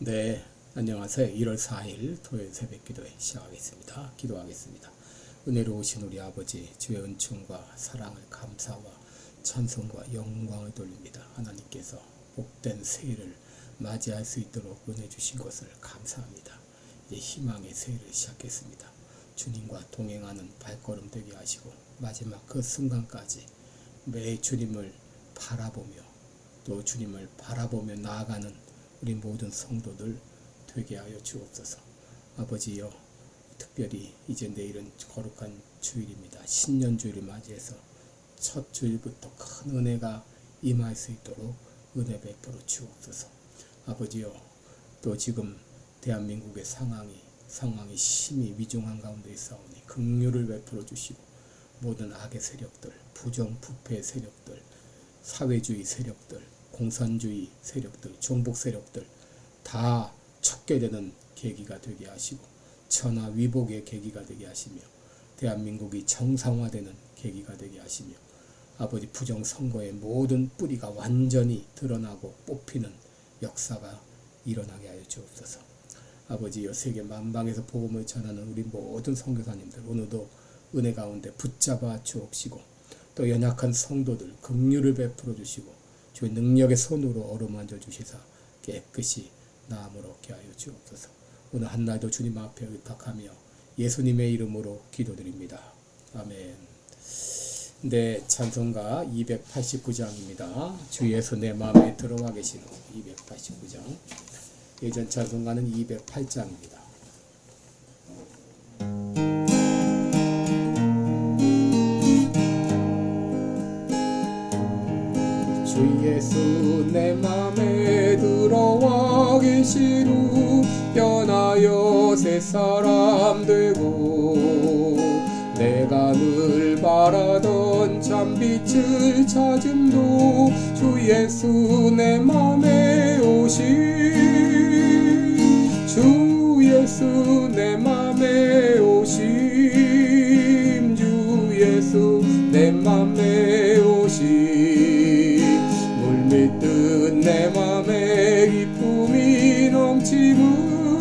네, 안녕하세요. 1월 4일 토요일 새벽 기도회 시작하겠습니다. 기도하겠습니다. 은혜로우신 우리 아버지, 주의 은총과 사랑을 감사와 찬송과 영광을 돌립니다. 하나님께서 복된 새해를 맞이할 수 있도록 은혜 주신 것을 감사합니다. 이제 희망의 새해를 시작했습니다. 주님과 동행하는 발걸음 되게 하시고 마지막 그 순간까지 매 주님을 바라보며 또 주님을 바라보며 나아가는 우리 모든 성도들 되게 하여 주옵소서. 아버지여, 특별히 이제 내일은 거룩한 주일입니다. 신년주일을 맞이해서 첫 주일부터 큰 은혜가 임할 수 있도록 은혜 베풀어 주옵소서. 아버지여, 또 지금 대한민국의 상황이 심히 위중한 가운데 있사오니 긍휼을 베풀어 주시고 모든 악의 세력들, 부정부패 세력들, 사회주의 세력들, 공산주의 세력들, 종북 세력들 다 척결되는 계기가 되게 하시고 천하위복의 계기가 되게 하시며 대한민국이 정상화되는 계기가 되게 하시며 아버지 부정선거의 모든 뿌리가 완전히 드러나고 뽑히는 역사가 일어나게 하여 주옵소서. 아버지여, 세계 만방에서 복음을 전하는 우리 모든 선교사님들 오늘도 은혜 가운데 붙잡아 주옵시고 또 연약한 성도들 긍휼을 베풀어 주시고 주의 능력의 손으로 어루만져 주시사 깨끗이 나음을 얻게 하여 주옵소서. 오늘 한날도 주님 앞에 의탁하며 예수님의 이름으로 기도드립니다. 아멘. 네, 찬송가 289장입니다. 주 예수 내 마음에 들어와 계시는 289장. 예전 찬송가는 208장입니다. 주 예수 내 맘에 들어와 계신 후 변하여 새 사람 되고 내가 늘 바라던 참빛을 찾음도 주 예수 내 맘에 오신 주 예수 내 맘에 오심 주 예수 내 맘에 오심 물밀듯 내 맘에 기쁨이 넘치는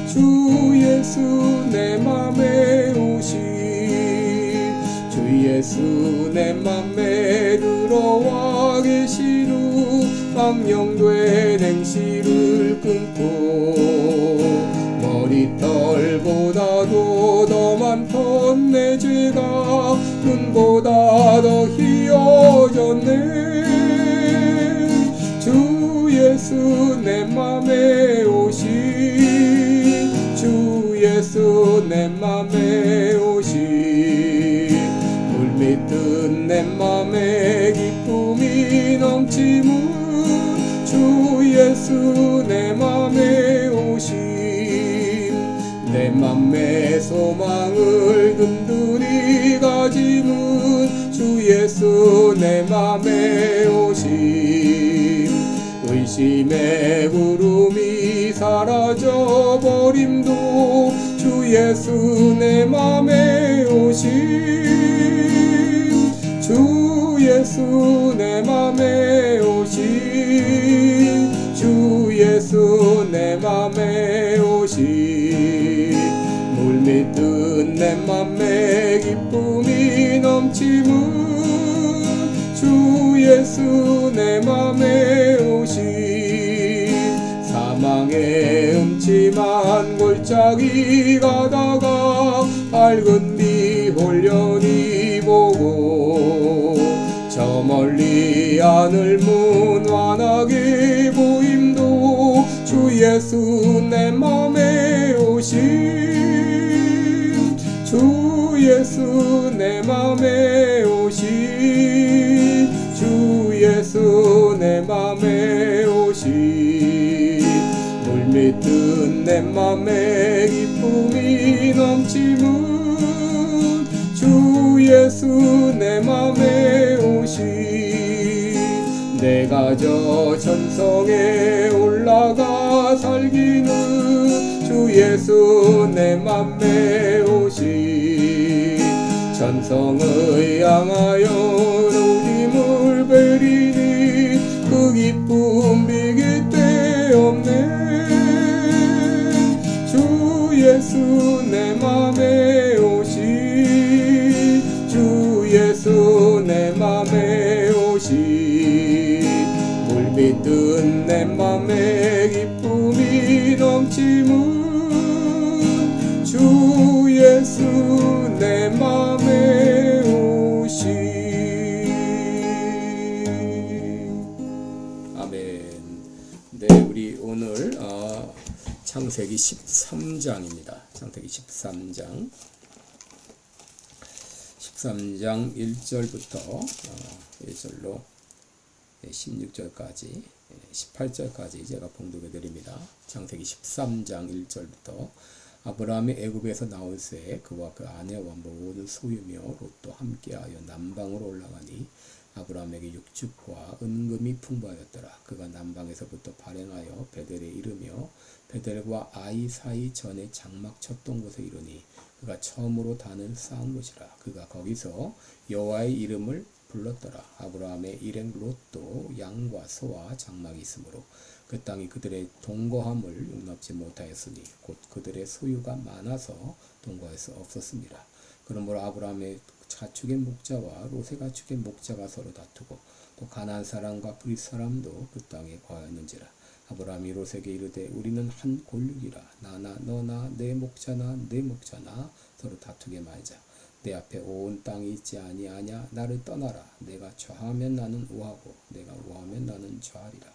주 예수 내 맘에 오심 주 예수 내 맘에 들어와 계신 후 망령된 행실을 끊고 머리털보다도 더 많던 내 죄가 눈보다 더 희어졌네 주 예수 내 맘에 오신 주 예수 내 맘에 오신 물밀듯 내 맘에 기쁨이 넘치는 주 예수 내 맘에 오신 내 맘에 소망을 든든히 가지는 주 예수 내 맘에 오심 의심의 구름이 사라져 버림도 주 예수 내 맘에 오심 주 예수 내 맘에 오심 주 예수 내 맘에 오심 물밀듯 내 맘에 기쁨이 넘치는 주 예수 내 맘에 오신 사망의 음침한 골짜기 가다가 밝은 빛 홀연히 보고 저 멀리 하늘 문 환하게 보임도 주 예수 내 맘에 오신 주 예수 내 맘에 오신 주 예수 내 맘에 오신 물밀듯 내 맘에 기쁨이 넘치는 주 예수 내 맘에 오신 내가 저 천성에 올라가 살기는 주 예수 내 맘에 오신 천성을 향하여 우림을 베리니 그 기쁨 비길 데 없네 내 맘에 오시 주 예수 내 맘에 오시 물빛든 내 맘에 기쁨이 넘치는 주 예수 내 맘에 오시. 아멘. 네, 우리 오늘 창세기 13장입니다. 창세기 13장 1절부터 1절로 16절까지 18절까지 제가 봉독해 드립니다. 창세기 13장 1절부터 아브라함이 애굽에서 나올새 그와 그 아내와 모든 소유며 롯도 함께하여 남방으로 올라가니 아브라함에게 육축과 은금이 풍부하였더라. 그가 남방에서부터 발행하여 베델에 이르며 베델과 아이 사이 전에 장막 쳤던 곳에 이르니 그가 처음으로 단을 쌓은 곳이라. 그가 거기서 여호와의 이름을 불렀더라. 아브라함의 일행 롯도 양과 소와 장막이 있으므로 그 땅이 그들의 동거함을 용납지 못하였으니 곧 그들의 소유가 많아서 동거할 수 없었습니다. 그러므로 아브라함의 가축의 목자와 롯의 가축의 목자가 서로 다투고 또 가나안 사람과 브릿 사람도 그 땅에 거하였는지라. 아브라함이 롯에게 이르되 우리는 한 골육이라. 나나 너나 내 목자나 내 목자나 서로 다투게 말자. 내 앞에 온 땅이 있지 아니하냐. 나를 떠나라. 내가 좌하면 나는 우하고 내가 우하면 나는 좌하리라.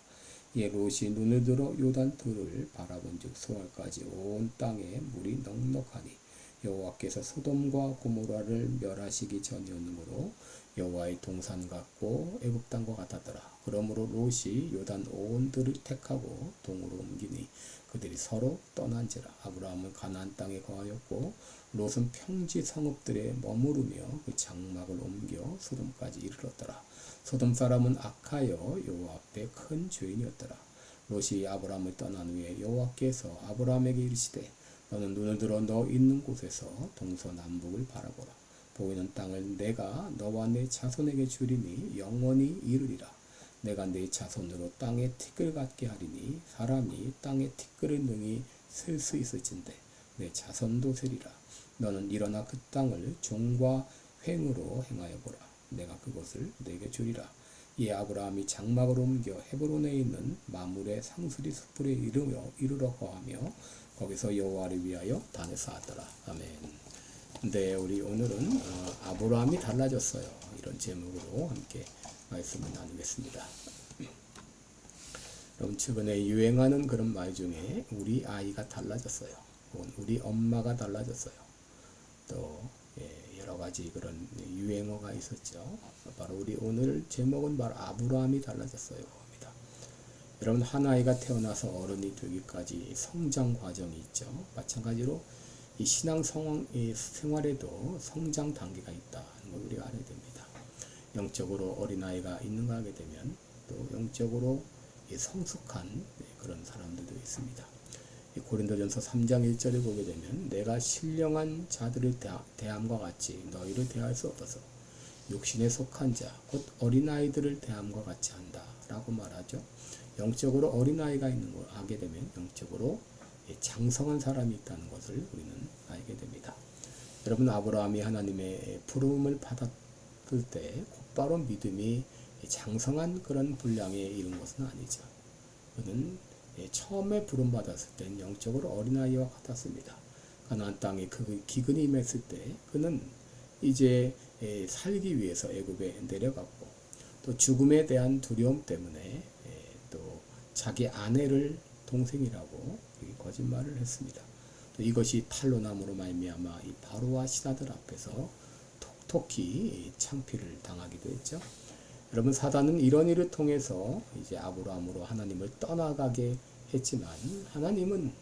이에 롯이 눈을 들어 요단들을 바라본즉 소알까지 온 땅에 물이 넉넉하니 여호와께서 소돔과 고모라를 멸하시기 전이었으므로 여호와의 동산 같고 애굽 땅과 같았더라. 그러므로 롯이 요단 온 들을 택하고 동으로 옮기니 그들이 서로 떠난지라. 아브라함은 가나안 땅에 거하였고 롯은 평지 성읍들에 머무르며 그 장막을 옮겨 소돔까지 이르렀더라. 소돔 사람은 악하여 여호와 앞에 큰 죄인이었더라. 롯이 아브라함을 떠난 후에 여호와께서 아브라함에게 이르시되 너는 눈을 들어 너 있는 곳에서 동서남북을 바라보라. 보이는 땅을 내가 너와 내 자손에게 주리니 영원히 이르리라. 내가 내 자손으로 땅에 티끌 같게 하리니 사람이 땅에 티끌을 능히 셀 수 있을진데 내 자손도 세리라. 너는 일어나 그 땅을 종과 횡으로 행하여 보라. 내가 그것을 내게 주리라. 이에 아브라함이 장막을 옮겨 헤브론에 있는 마물의 상수리 숲에 이르러 거하며 거기서 여호와를 위하여 단을 쌓았더라. 아멘. 네, 우리 오늘은 아브라함이 달라졌어요. 이런 제목으로 함께 말씀을 나누겠습니다. 여러분, 최근에 유행하는 그런 말 중에 우리 아이가 달라졌어요. 혹은 우리 엄마가 달라졌어요. 또 여러 가지 그런 유행어가 있었죠. 바로 우리 오늘 제목은 바로 아브라함이 달라졌어요. 여러분, 한 아이가 태어나서 어른이 되기까지 성장 과정이 있죠. 마찬가지로 이 신앙 생활에도 성장 단계가 있다는 걸 우리가 알아야 됩니다. 영적으로 어린아이가 있는가 하게 되면 또 영적으로 성숙한 그런 사람들도 있습니다. 고린도전서 3장 1절에 보게 되면 내가 신령한 자들을 대함과 같이 너희를 대할 수 없어서 육신에 속한 자 곧 어린아이들을 대함과 같이 한다 라고 말하죠. 영적으로 어린아이가 있는 걸 알게 되면 영적으로 장성한 사람이 있다는 것을 우리는 알게 됩니다. 여러분, 아브라함이 하나님의 부름을 받았을 때 곧바로 믿음이 장성한 그런 분량에 이른 것은 아니죠. 그는 처음에 부름받았을 땐 영적으로 어린아이와 같았습니다. 가나안 땅에 그 기근이 임했을 때 그는 이제 살기 위해서 애굽에 내려갔고 또 죽음에 대한 두려움 때문에 또 자기 아내를 동생이라고 거짓말을 했습니다. 또 이것이 탄로남으로 말미암아 이 바로와 신하들 앞에서 톡톡히 창피를 당하기도 했죠. 여러분, 사단은 이런 일을 통해서 이제 아브라함으로 하나님을 떠나가게 했지만 하나님은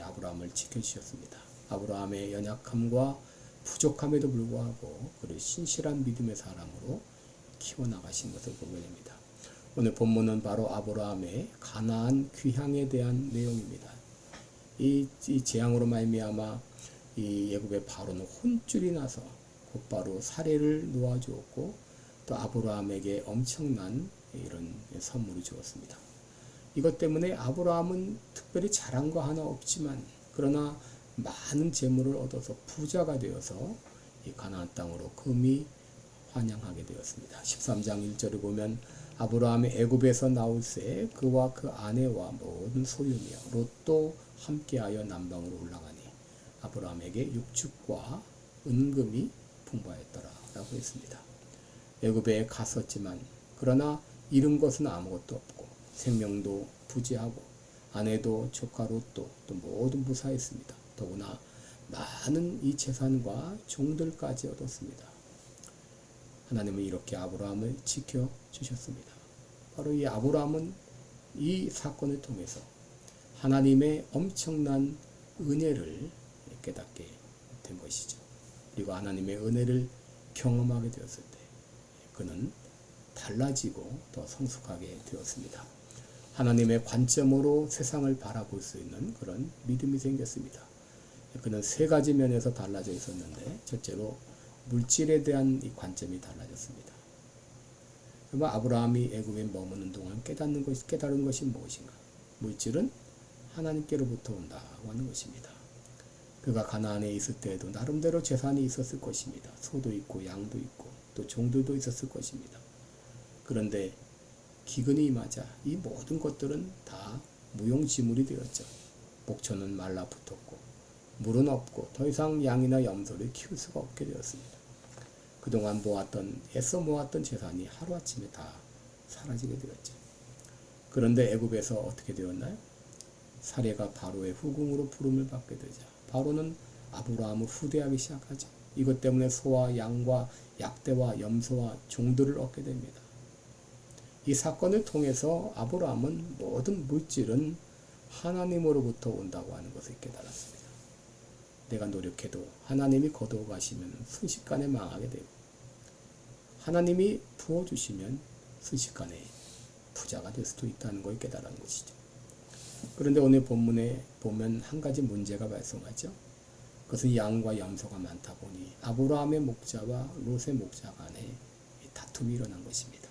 아브라함을 지켜주셨습니다. 아브라함의 연약함과 부족함에도 불구하고 그를 신실한 믿음의 사람으로 키워나가신 것을 보게 됩니다. 오늘 본문은 바로 아브라함의 가나안 귀향에 대한 내용입니다. 이 재앙으로 말미암아 이 애굽의 바로는 혼쭐이 나서 곧바로 사례를 놓아주었고 또 아브라함에게 엄청난 이런 선물을 주었습니다. 이것 때문에 아브라함은 특별히 잘한 거 하나 없지만 그러나 많은 재물을 얻어서 부자가 되어서 이 가나안 땅으로 금이 환영하게 되었습니다. 13장 1절을 보면 아브라함이 애굽에서 나올새 그와 그 아내와 모든 소유며 롯도 함께하여 남방으로 올라가니 아브라함에게 육축과 은금이 풍부하였더라 라고 했습니다. 애굽에 갔었지만 그러나 잃은 것은 아무것도 없고 생명도 부재하고 아내도 조카 롯도 또 모든 무사했습니다. 더구나 많은 이 재산과 종들까지 얻었습니다. 하나님은 이렇게 아브라함을 지켜주셨습니다. 바로 이 아브라함은 이 사건을 통해서 하나님의 엄청난 은혜를 깨닫게 된 것이죠. 그리고 하나님의 은혜를 경험하게 되었을 때 그는 달라지고 더 성숙하게 되었습니다. 하나님의 관점으로 세상을 바라볼 수 있는 그런 믿음이 생겼습니다. 그는 세 가지 면에서 달라져 있었는데 첫째로 물질에 대한 이 관점이 달라졌습니다. 아브라함이 애굽에 머무는 동안 깨달은 것이 무엇인가? 물질은 하나님께로부터 온다고 하는 것입니다. 그가 가나안에 있을 때에도 나름대로 재산이 있었을 것입니다. 소도 있고 양도 있고 또 종들도 있었을 것입니다. 그런데 기근이 임하자 이 모든 것들은 다 무용지물이 되었죠. 목초는 말라붙었고 물은 없고 더 이상 양이나 염소를 키울 수가 없게 되었습니다. 그동안 애써 모았던 재산이 하루아침에 다 사라지게 되었죠. 그런데 애굽에서 어떻게 되었나요? 사례가 바로의 후궁으로 부름을 받게 되자 바로는 아브라함을 후대하기 시작하죠. 이것 때문에 소와 양과 약대와 염소와 종들을 얻게 됩니다. 이 사건을 통해서 아브라함은 모든 물질은 하나님으로부터 온다고 하는 것을 깨달았습니다. 내가 노력해도 하나님이 거두어 가시면 순식간에 망하게 되고 하나님이 부어주시면 순식간에 부자가 될 수도 있다는 걸 깨달은 것이죠. 그런데 오늘 본문에 보면 한 가지 문제가 발생하죠. 그것은 양과 염소가 많다 보니 아브라함의 목자와 롯의 목자 간에 다툼이 일어난 것입니다.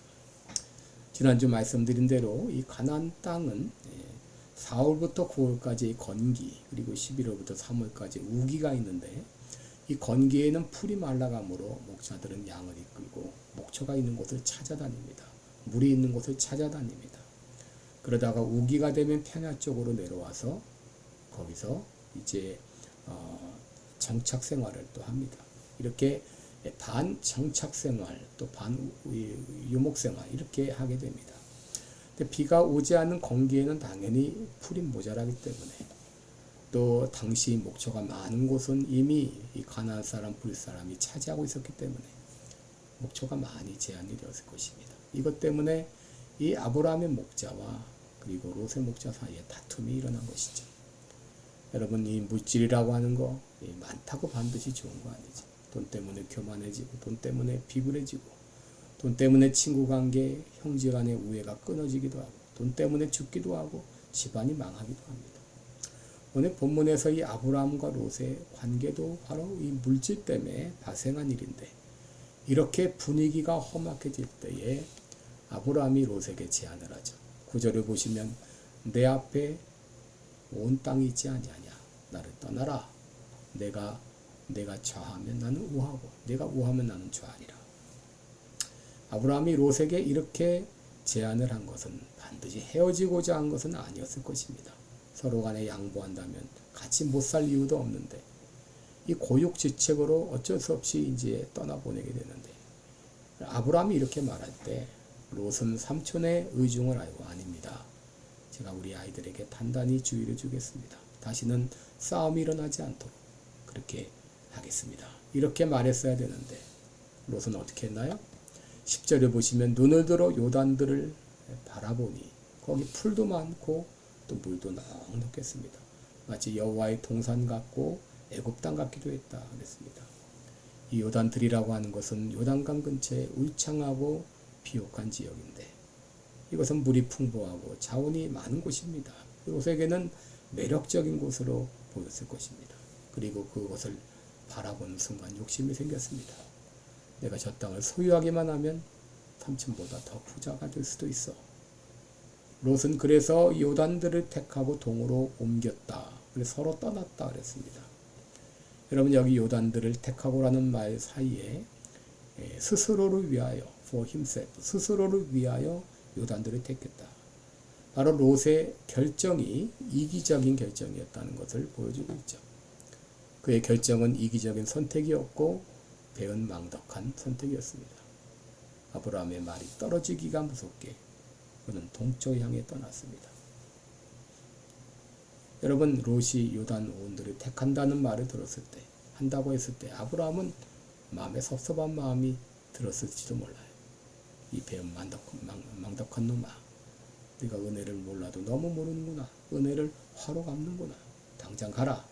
지난주 말씀드린 대로 이 가나안 땅은 4월부터 9월까지 건기 그리고 11월부터 3월까지 우기가 있는데 이 건기에는 풀이 말라가므로 목자들은 양을 이끌고 목초가 있는 곳을 찾아다닙니다. 물이 있는 곳을 찾아다닙니다. 그러다가 우기가 되면 평야 쪽으로 내려와서 거기서 이제 정착 생활을 또 합니다. 이렇게 반 정착 생활 또 반 유목 생활 이렇게 하게 됩니다. 근데 비가 오지 않는 건기에는 당연히 풀이 모자라기 때문에 또 당시 목초가 많은 곳은 이미 이 가나안 사람 불 사람이 차지하고 있었기 때문에 목초가 많이 제한이 되었을 것입니다. 이것 때문에 이 아브라함의 목자와 그리고 롯의 목자 사이에 다툼이 일어난 것이죠. 여러분 이 물질이라고 하는 거 많다고 반드시 좋은 거 아니죠. 돈 때문에 교만해지고 돈 때문에 비굴해지고 돈 때문에 친구관계 형제간의 우애가 끊어지기도 하고 돈 때문에 죽기도 하고 집안이 망하기도 합니다. 오늘 본문에서 이 아브라함과 롯의 관계도 바로 이 물질 때문에 발생한 일인데 이렇게 분위기가 험악해질 때에 아브라함이 롯에게 제안을 하죠. 9절을 보시면 내 앞에 온 땅이 있지 아니하냐. 나를 떠나라. 내가 좌하면 나는 우하고 내가 우하면 나는 좌하리라. 아브라함이 롯에게 이렇게 제안을 한 것은 반드시 헤어지고자 한 것은 아니었을 것입니다. 서로 간에 양보한다면 같이 못 살 이유도 없는데 이 고육지책으로 어쩔 수 없이 이제 떠나보내게 되는데 아브라함이 이렇게 말할 때 롯은 삼촌의 의중을 알고 아닙니다. 제가 우리 아이들에게 단단히 주의를 주겠습니다. 다시는 싸움이 일어나지 않도록 그렇게 하겠습니다. 이렇게 말했어야 되는데 롯은 어떻게 했나요? 10절에 보시면 눈을 들어 요단들을 바라보니 거기 풀도 많고 또 물도 넉넉했습니다. 마치 여호와의 동산 같고 애굽 땅 같기도 했다 그랬습니다. 이 요단들이라고 하는 것은 요단강 근처에 울창하고 비옥한 지역인데 이것은 물이 풍부하고 자원이 많은 곳입니다. 롯에게는 매력적인 곳으로 보였을 것입니다. 그리고 그것을 바라보는 순간 욕심이 생겼습니다. 내가 저 땅을 소유하기만 하면 삼촌보다 더 부자가 될 수도 있어. 롯은 그래서 요단들을 택하고 동으로 옮겼다. 그래서 서로 떠났다 그랬습니다. 여러분 여기 요단들을 택하고라는 말 사이에 스스로를 위하여 for himself 스스로를 위하여 요단들을 택했다. 바로 롯의 결정이 이기적인 결정이었다는 것을 보여주고 있죠. 그의 결정은 이기적인 선택이었고 배은망덕한 선택이었습니다. 아브라함의 말이 떨어지기가 무섭게 그는 동쪽 향해 떠났습니다. 여러분 롯이 요단 온들을 택한다는 말을 들었을 때 한다고 했을 때 아브라함은 마음에 섭섭한 마음이 들었을지도 몰라요. 이 배은망덕한 놈아, 네가 은혜를 몰라도 너무 모르는구나. 은혜를 화로 갚는구나. 당장 가라.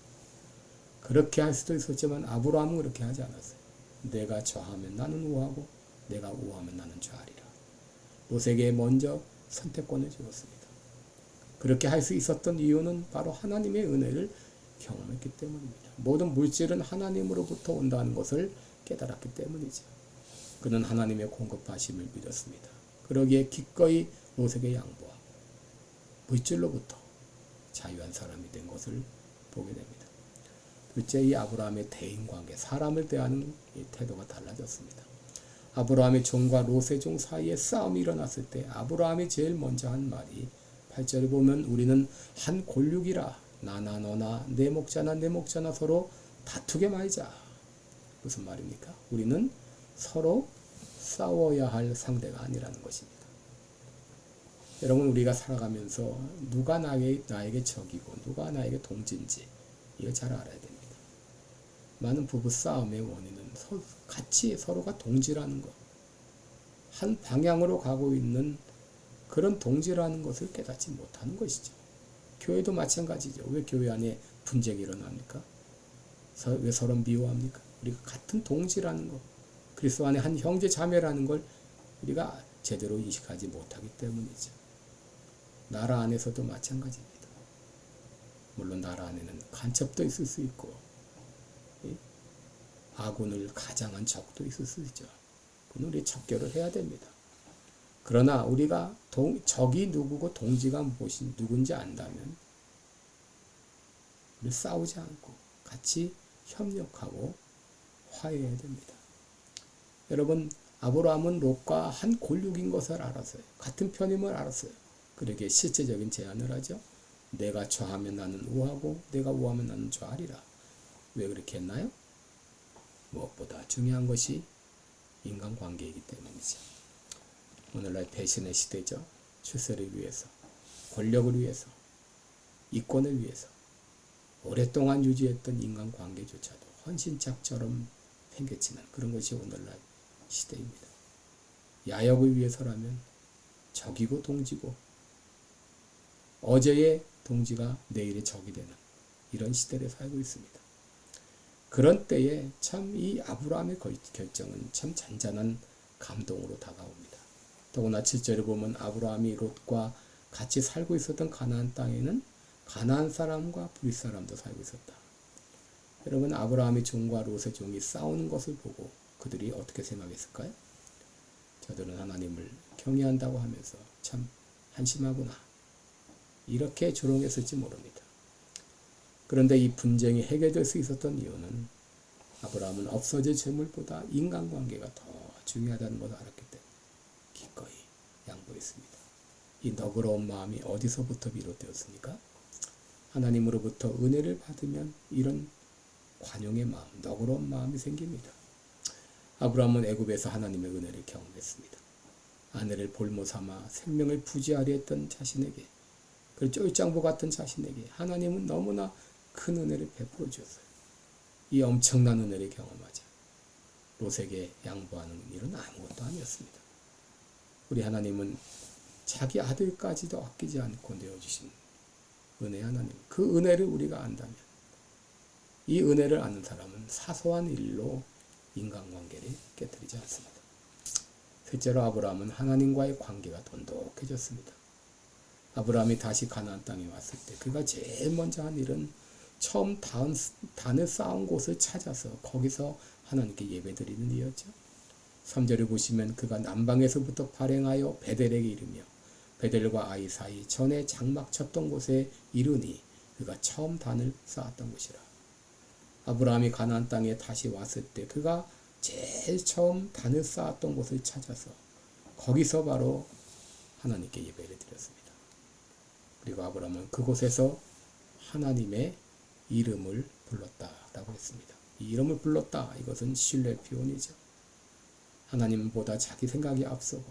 그렇게 할 수도 있었지만 아브라함은 그렇게 하지 않았어요. 내가 좌하면 나는 우하고 내가 우하면 나는 좌하리라. 롯에게 먼저 선택권을 주었습니다. 그렇게 할 수 있었던 이유는 바로 하나님의 은혜를 경험했기 때문입니다. 모든 물질은 하나님으로부터 온다는 것을 깨달았기 때문이죠. 그는 하나님의 공급하심을 믿었습니다. 그러기에 기꺼이 롯에게 양보하고 물질로부터 자유한 사람이 된 것을 보게 됩니다. 둘째, 이 아브라함의 대인관계, 사람을 대하는 이 태도가 달라졌습니다. 아브라함의 종과 롯의 종 사이에 싸움이 일어났을 때 아브라함이 제일 먼저 한 말이 8절에 보면 우리는 한 골육이라 나나 너나 내 목자나 내 목자나 서로 다투게 말자. 무슨 말입니까? 우리는 서로 싸워야 할 상대가 아니라는 것입니다. 여러분 우리가 살아가면서 누가 나에게 적이고 누가 나에게 동지인지 이걸 잘 알아야 됩니다. 많은 부부 싸움의 원인은 같이 서로가 동지라는 것, 한 방향으로 가고 있는 그런 동지라는 것을 깨닫지 못하는 것이죠. 교회도 마찬가지죠. 왜 교회 안에 분쟁이 일어납니까? 왜 서로 미워합니까? 우리가 같은 동지라는 것, 그리스도 안에 한 형제 자매라는 걸 우리가 제대로 인식하지 못하기 때문이죠. 나라 안에서도 마찬가지입니다. 물론 나라 안에는 간첩도 있을 수 있고 아군을 가장한 적도 있을 수 있죠. 그건 우리 척결을 해야 됩니다. 그러나 우리가 적이 누구고 동지가 누군지 안다면 우리 싸우지 않고 같이 협력하고 화해해야 됩니다. 여러분 아브라함은 롯과 한 골육인 것을 알았어요. 같은 편임을 알았어요. 그러기에 실제적인 제안을 하죠. 내가 좌하면 나는 우하고 내가 우하면 나는 좌하리라. 왜 그렇게 했나요? 무엇보다 중요한 것이 인간관계이기 때문이죠. 오늘날 배신의 시대죠. 출세를 위해서, 권력을 위해서, 이권을 위해서 오랫동안 유지했던 인간관계조차도 헌신짝처럼 팽개치는 그런 것이 오늘날 시대입니다. 야욕을 위해서라면 적이고 동지고 어제의 동지가 내일의 적이 되는 이런 시대를 살고 있습니다. 그런 때에 참 이 아브라함의 결정은 참 잔잔한 감동으로 다가옵니다. 더구나 7절에 보면 아브라함이 롯과 같이 살고 있었던 가나안 땅에는 가나안 사람과 브릿 사람도 살고 있었다. 여러분 아브라함의 종과 롯의 종이 싸우는 것을 보고 그들이 어떻게 생각했을까요? 저들은 하나님을 경외한다고 하면서 참 한심하구나. 이렇게 조롱했을지 모릅니다. 그런데 이 분쟁이 해결될 수 있었던 이유는 아브라함은 없어질 재물보다 인간관계가 더 중요하다는 것을 알았기 때문에 기꺼이 양보했습니다. 이 너그러운 마음이 어디서부터 비롯되었습니까? 하나님으로부터 은혜를 받으면 이런 관용의 마음, 너그러운 마음이 생깁니다. 아브라함은 애굽에서 하나님의 은혜를 경험했습니다. 아내를 볼모 삼아 생명을 부지하려 했던 자신에게, 그 쫄장부 같은 자신에게 하나님은 너무나 큰 은혜를 베풀어 주었어요. 이 엄청난 은혜를 경험하자 롯에게 양보하는 일은 아무것도 아니었습니다. 우리 하나님은 자기 아들까지도 아끼지 않고 내어주신 은혜 하나님, 그 은혜를 우리가 안다면 이 은혜를 아는 사람은 사소한 일로 인간관계를 깨뜨리지 않습니다. 셋째로 아브라함은 하나님과의 관계가 돈독해졌습니다. 아브라함이 다시 가나안 땅에 왔을 때 그가 제일 먼저 한 일은 처음 단을 쌓은 곳을 찾아서 거기서 하나님께 예배드리는 일이었죠. 3절을 보시면 그가 남방에서부터 발행하여 베델에게 이르며 베델과 아이 사이 전에 장막 쳤던 곳에 이르니 그가 처음 단을 쌓았던 곳이라. 아브라함이 가나안 땅에 다시 왔을 때 그가 제일 처음 단을 쌓았던 곳을 찾아서 거기서 바로 하나님께 예배를 드렸습니다. 그리고 아브라함은 그곳에서 하나님의 이름을 불렀다라고 했습니다. 이 이름을 불렀다. 이것은 신뢰의 표현이죠. 하나님보다 자기 생각이 앞서고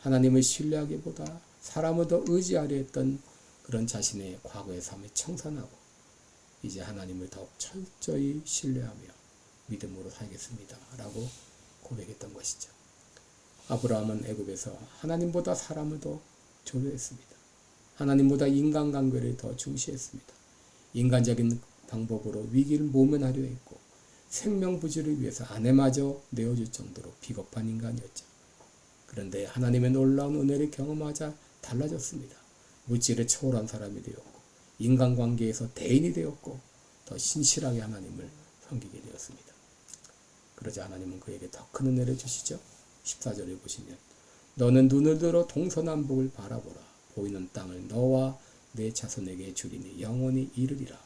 하나님을 신뢰하기보다 사람을 더 의지하려 했던 그런 자신의 과거의 삶을 청산하고 이제 하나님을 더욱 철저히 신뢰하며 믿음으로 살겠습니다. 라고 고백했던 것이죠. 아브라함은 애굽에서 하나님보다 사람을 더 조려했습니다. 하나님보다 인간관계를 더 중시했습니다. 인간적인 방법으로 위기를 모면하려 했고 생명부지를 위해서 아내마저 내어줄 정도로 비겁한 인간이었죠. 그런데 하나님의 놀라운 은혜를 경험하자 달라졌습니다. 물질을 초월한 사람이 되었고 인간관계에서 대인이 되었고 더 신실하게 하나님을 섬기게 되었습니다. 그러자 하나님은 그에게 더 큰 은혜를 주시죠. 14절에 보시면 너는 눈을 들어 동서남북을 바라보라. 보이는 땅을 너와 내 자손에게 주리니 영원히 이르리라.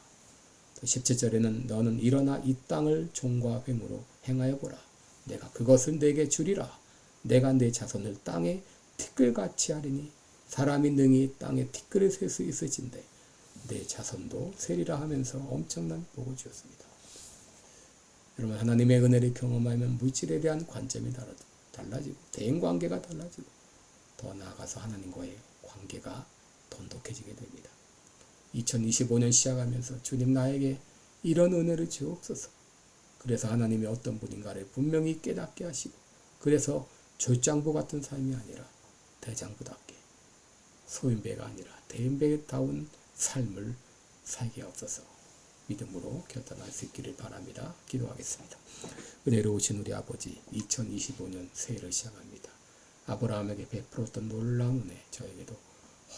17절에는 너는 일어나 이 땅을 종과 횡으로 행하여 보라. 내가 그것을 내게 주리라. 내가 내 자손을 땅에 티끌같이 하리니 사람이 능히 땅에 티끌을 셀 수 있을진데 내 자손도 세리라 하면서 엄청난 복을 주었습니다. 여러분 하나님의 은혜를 경험하면 물질에 대한 관점이 달라지고 대인관계가 달라지고 더 나아가서 하나님과의 관계가 돈독해지게 됩니다. 2025년 시작하면서 주님 나에게 이런 은혜를 주옵소서. 그래서 하나님이 어떤 분인가를 분명히 깨닫게 하시고 그래서 졸장부 같은 삶이 아니라 대장부답게 소인배가 아니라 대인배다운 삶을 살게 하옵소서. 믿음으로 결단할 수 있기를 바랍니다. 기도하겠습니다. 은혜로우신 우리 아버지 2025년 새해를 시작합니다. 아브라함에게 베풀었던 놀라운 은혜 저에게도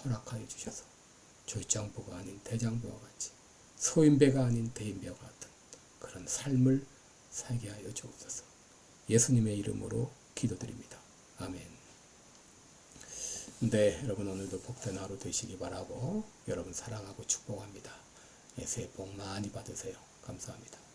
허락하여 주셔서 졸장부가 아닌 대장부와 같이 소인배가 아닌 대인배와 같은 그런 삶을 살게 하여 주옵소서. 예수님의 이름으로 기도드립니다. 아멘. 네, 여러분 오늘도 복된 하루 되시기 바라고 여러분 사랑하고 축복합니다. 새해 복 많이 받으세요. 감사합니다.